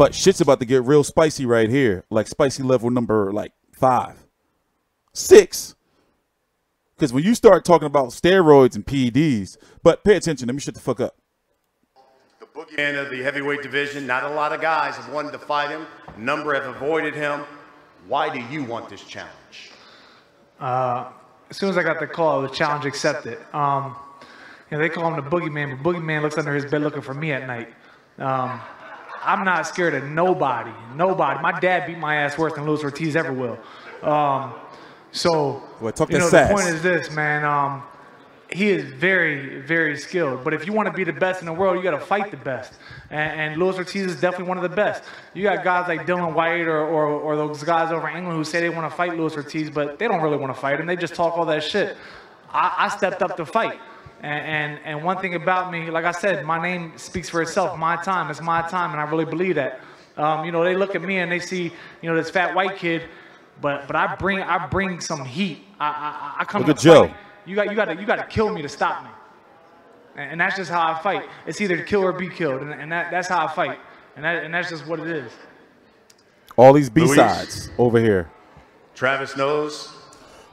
But shit's about to get real spicy right here. Like spicy level number like 5, 6. Because when you start talking about steroids and PEDs, but pay attention. Let me shut the fuck up. The boogeyman of the heavyweight division. Not a lot of guys have wanted to fight him. A number have avoided him. Why do you want this challenge? As soon as I got the call, the challenge accepted. You know, they call him the boogeyman, but boogeyman looks under his bed looking for me at night. I'm not scared of nobody. Nobody. My dad beat my ass worse than Luis Ortiz ever will. So, well, talk you know, sass. The point is this, man. He is very, very skilled. But if you want to be the best in the world, you got to fight the best. And Luis Ortiz is definitely one of the best. You got guys like Dylan White or those guys over in England who say they want to fight Luis Ortiz, but they don't really want to fight him. They just talk all that shit. I stepped up to fight. And one thing about me, like I said, my name speaks for itself. My time, it's my time, and I really believe that. You know, they look at me and they see, you know, this fat white kid, but I bring some heat. I come to Joe. fight. You got to kill me to stop me. And that's just how I fight. It's either to kill or be killed, and that's how I fight. And that's just what it is. All these B-sides over here. Travis knows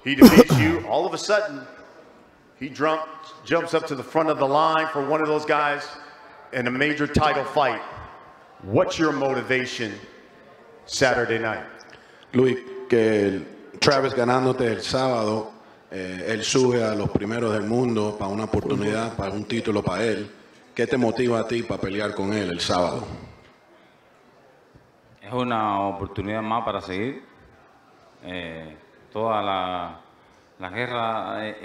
he defeats you. All of a sudden, he jumps up to the front of the line for one of those guys in a major title fight. What's your motivation Saturday night? Luis, que Travis ganándote el sábado, él sube a los primeros del mundo para una oportunidad, para un título para él. ¿Qué te motiva a ti para pelear con él el sábado? Es una oportunidad más para seguir. Todas las guerras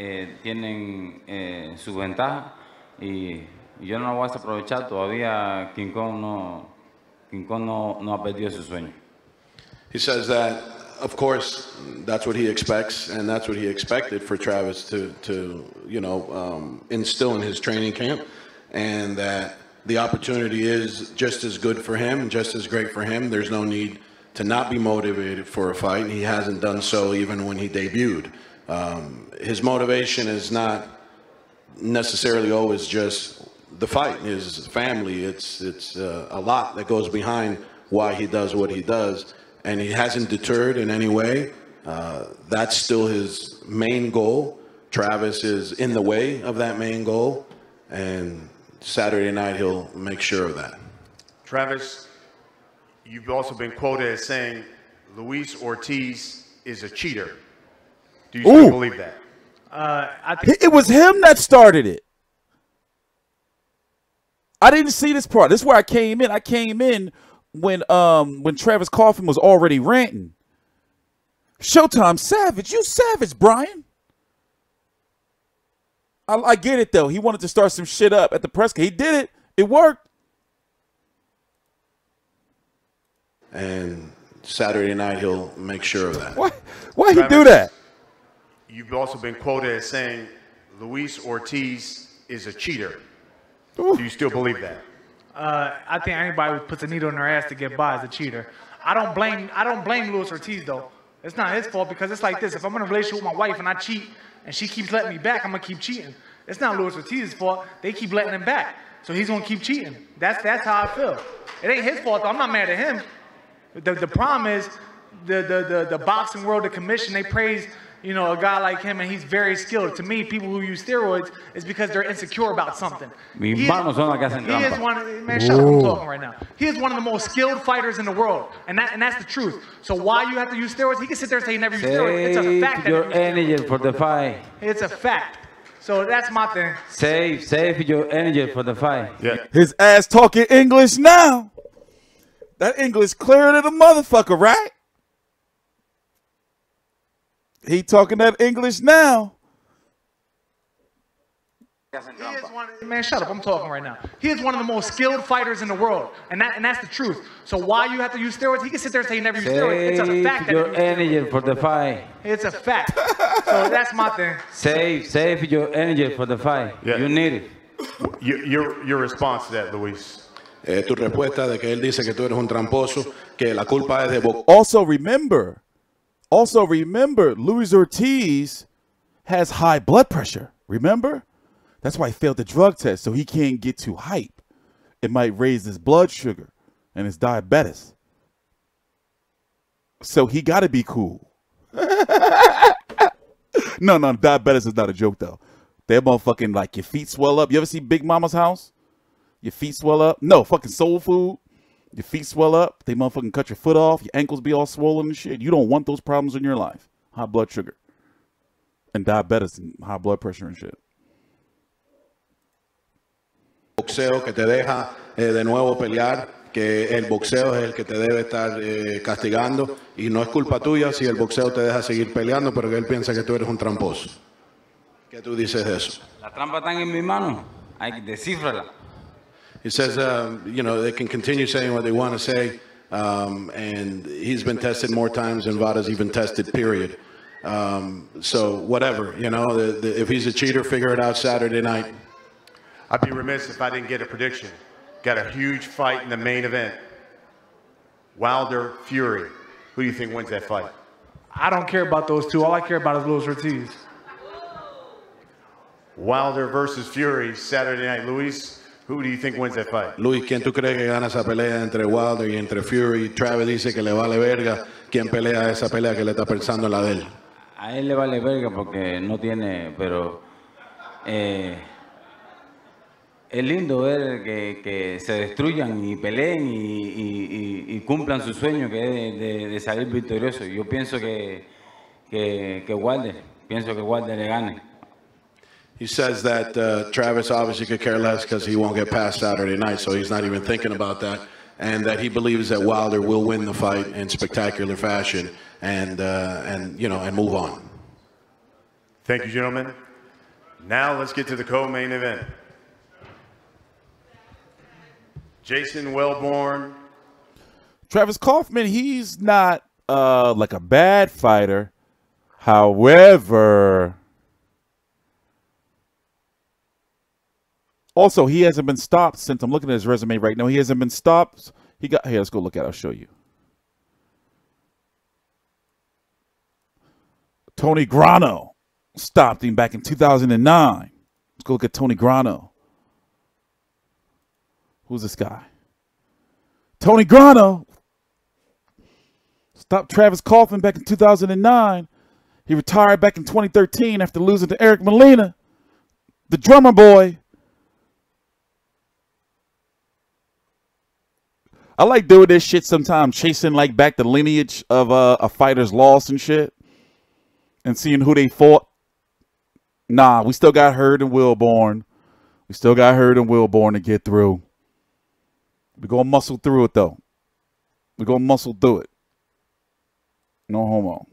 tienen su ventaja y yo no la voy a aprovechar. Todavía King Kong no ha perdido su sueño. He says that, of course, that's what he expects, and that's what he expected for Travis to you know, instill in his training camp, and that the opportunity is just as good for him, just as great for him. There's no need to not be motivated for a fight. He hasn't done so even when he debuted. His motivation is not necessarily always just the fight. His family, it's a lot that goes behind why he does what he does, and he hasn't deterred in any way. That's still his main goal. Travis is in the way of that main goal, and Saturday night he'll make sure of that. Travis, you've also been quoted as saying Luis Ortiz is a cheater. Do you still believe that? I think It was him that started it. I didn't see this part. This is where I came in. I came in when Travis Cuaffman was already ranting. Showtime savage. You savage, Brian. I get it, though. He wanted to start some shit up at the press. He did it. It worked. And Saturday night he'll make sure of that. Why he Travis, do that? You've also been quoted as saying Luis Ortiz is a cheater. Do you still believe that? I think anybody who puts a needle in their ass to get by is a cheater. I don't blame Luis Ortiz though. It's not his fault because it's like this. If I'm in a relationship with my wife and I cheat and she keeps letting me back, I'm gonna keep cheating. It's not Luis Ortiz's fault. They keep letting him back, so he's gonna keep cheating. That's how I feel. It ain't his fault though. I'm not mad at him. The problem is the boxing world, the commission, they praise, you know, a guy like him, and he's very skilled. To me, people who use steroids is because they're insecure about something. He is one, man, shut up, I'm talking right now. He is one of the most skilled fighters in the world, and that's the truth. So why you have to use steroids? He can sit there and say he never used steroids. It's a fact. Your energy for the fight. It's a fact. So that's my thing. Save your energy for the fight. Yeah. His ass talking English now. That English clearer than a motherfucker, right? He talking that English now. Man, shut up, I'm talking right now. He is one of the most skilled fighters in the world, and that's the truth. So why you have to use steroids? He can sit there and say he never used steroids. It's a fact. Your energy for the fight. It's a fact. So that's my thing. Save your energy for the fight. Yeah. You need it. Your response to that, Luis? Tu respuesta de que él dice que tú eres un tramposo, que la culpa es de box. Also remember, Luis Ortiz has high blood pressure. Remember? That's why he failed the drug test, so he can't get too hype. It might raise his blood sugar. and it's diabetes. So he got to be cool. No, diabetes is not a joke, though. That motherfucking, like, your feet swell up. You ever see Big Mama's house? Your feet swell up. No, fucking soul food. Your feet swell up. They motherfucking cut your foot off. Your ankles be all swollen and shit. You don't want those problems in your life. High blood sugar. And diabetes and high blood pressure and shit. Boxeo que te deja de nuevo pelear, que el boxeo es el que te debe estar castigando y no es culpa tuya si el boxeo te deja seguir peleando, pero que él piensa que tú eres un tramposo. ¿Qué tú dices de eso? La trampa está en mi mano, hay que descifrarla. He says, you know, they can continue saying what they want to say, and he's been tested more times than Vada's even tested, period. So whatever, you know, if he's a cheater, figure it out Saturday night. I'd be remiss if I didn't get a prediction. Got a huge fight in the main event. Wilder, Fury. Who do you think wins that fight? I don't care about those two. All I care about is Luis Ortiz. Wilder versus Fury, Saturday night. Luis, who do you think wins that fight? Luis, ¿quién tú crees que gana esa pelea entre Wilder y entre Fury? Travis dice que le vale verga. ¿Quién pelea esa pelea que le está pensando en la de él? A él le vale verga porque no tiene, pero es lindo ver que se destruyan y peleen y cumplan su sueño, que es de salir victorioso. Yo pienso que Wilder le gane. He says that Travis obviously could care less because he won't get past Saturday night, so he's not even thinking about that. And that he believes that Wilder will win the fight in spectacular fashion and you know, and move on. Thank you, gentlemen. Now let's get to the co-main event. Jason Wellborn. Travis Kuaffman, he's not like a bad fighter. However, also he hasn't been stopped since I'm looking at his resume right now. He hasn't been stopped. He got here. Let's go look at it. I'll show you. Tony Grano stopped him back in 2009. Let's go look at Tony Grano. Who's this guy? Tony Grano stopped Travis Kuaffman back in 2009. He retired back in 2013 after losing to Eric Molina, the drummer boy. I like doing this shit sometimes, chasing like back the lineage of a fighter's loss and shit, and seeing who they fought. Nah, we still got Hurd and Wilborn. We still got Hurd and Wilborn to get through. We're going to muscle through it, though. We're going to muscle through it. No homo.